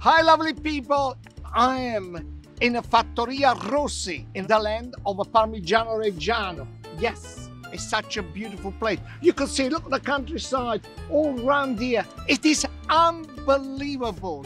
Hi lovely people, I am in a Fattoria Rossi in the land of a Parmigiano Reggiano. Yes, it's such a beautiful place. You can see, look at the countryside all around here. It is unbelievable.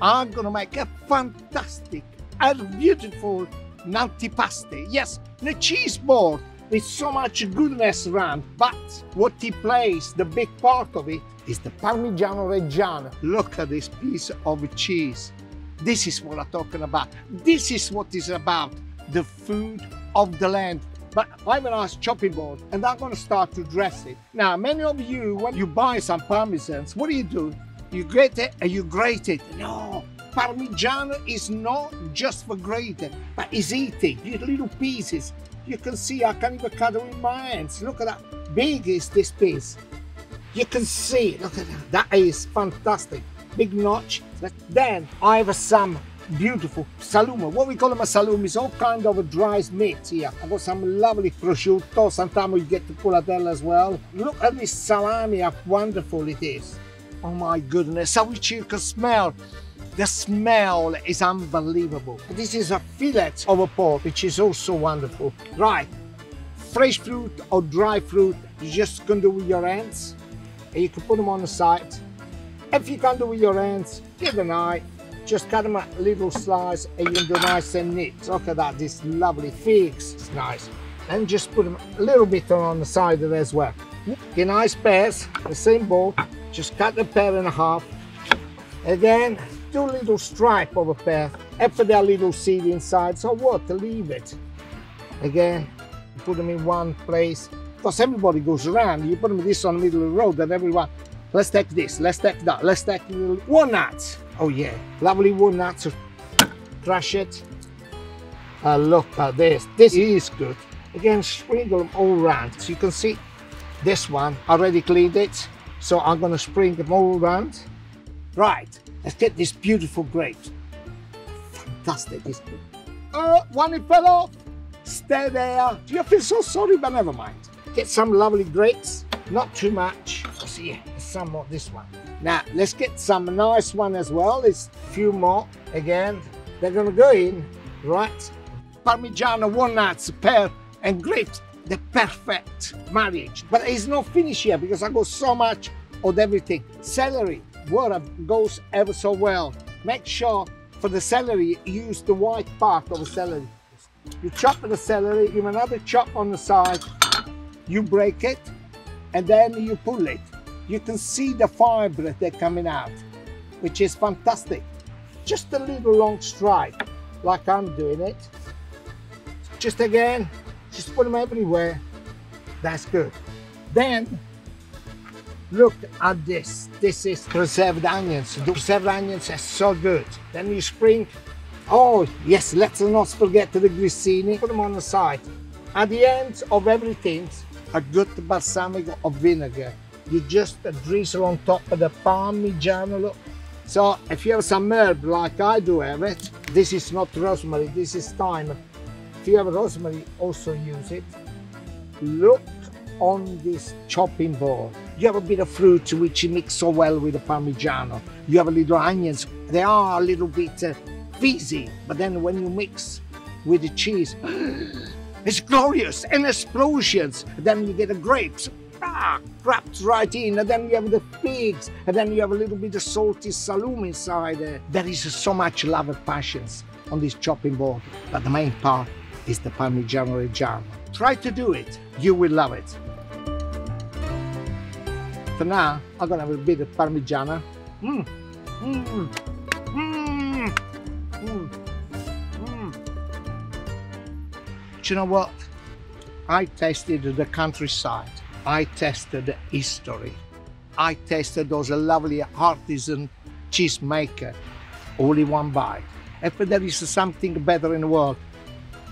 I'm gonna make a fantastic and beautiful antipasti. Yes, the cheese board with so much goodness around. But what he plays, the big part of it, is the Parmigiano Reggiano. Look at this piece of cheese. This is what I'm talking about. This is what it's about, the food of the land. But I have a nice chopping board and I'm going to start to dress it. Now, many of you, when you buy some Parmesans, what do? You grate it and you grate it. No, Parmigiano is not just for grating, but it's eating, these little pieces. You can see I can't even cut it with my hands. Look at that, big is this piece. You can see, look at that, that is fantastic. Big notch. Then I have some beautiful salumi. What we call them a salumi is all kind of a dry meat here. I've got some lovely prosciutto. Sometimes we get the pulatella as well. Look at this salami, how wonderful it is. Oh my goodness, how which you can smell. The smell is unbelievable. This is a fillet of a pork, which is also wonderful. Right, fresh fruit or dry fruit, you just can do with your hands. And you can put them on the side. If you can't do with your hands, get a knife, just cut them a little slice and you can do nice and neat. Look at that, this lovely figs, it's nice. And just put them a little bit on the side of it as well. Get nice pears, the same bowl, just cut the pear in half. Again, do a little stripe of a pear, and put that little seed inside, so what, leave it. Again, put them in one place. Because everybody goes around, you put them this on the middle of the road and everyone, let's take this, let's take that, let's take the walnuts. Oh yeah, lovely walnuts, crush it. Look at this is good. Again, sprinkle them all around. So you can see this one, I already cleaned it. So I'm gonna sprinkle them all around. Right, let's get this beautiful grapes. Fantastic, it's good. Oh, one it fell off. Stay there. Do you feel so sorry, but never mind. Get some lovely grapes, not too much. See, some more this one. Now let's get some nice one as well. It's a few more. Again, they're gonna go in, right? Parmigiano, walnuts, pear, and grapes. The perfect marriage. But it's not finished yet because I got so much of everything. Celery, water goes ever so well. Make sure for the celery, use the white part of the celery. You chop the celery, give another chop on the side. You break it and then you pull it. You can see the fibre they're coming out, which is fantastic. Just a little long stripe, like I'm doing it. Just again, just put them everywhere. That's good. Then, look at this. This is preserved onions. The preserved onions are so good. Then you sprinkle. Oh yes, let's not forget the grissini. Put them on the side. At the end of everything, a good balsamic of vinegar. You just drizzle on top of the Parmigiano. So if you have some herb like I do have it, this is not rosemary, this is thyme. If you have rosemary, also use it. Look on this chopping board. You have a bit of fruit which you mix so well with the Parmigiano. You have a little onions. They are a little bit fizzy, but then when you mix with the cheese, it's glorious, and explosions. Then you get the grapes, wrapped right in, and then you have the figs, and then you have a little bit of salty salumi inside. There is so much love and passions on this chopping board, but the main part is the Parmigiano Reggiano. Try to do it, you will love it. For now, I'm gonna have a bit of Parmigiano. You know what? I tasted the countryside. I tasted the history. I tasted those lovely artisan cheesemaker, all in one bite. If there is something better in the world,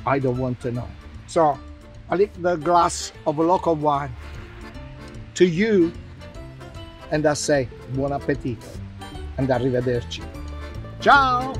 I don't want to know. So I lift the glass of a local wine to you and I say buon appetito and arrivederci. Ciao!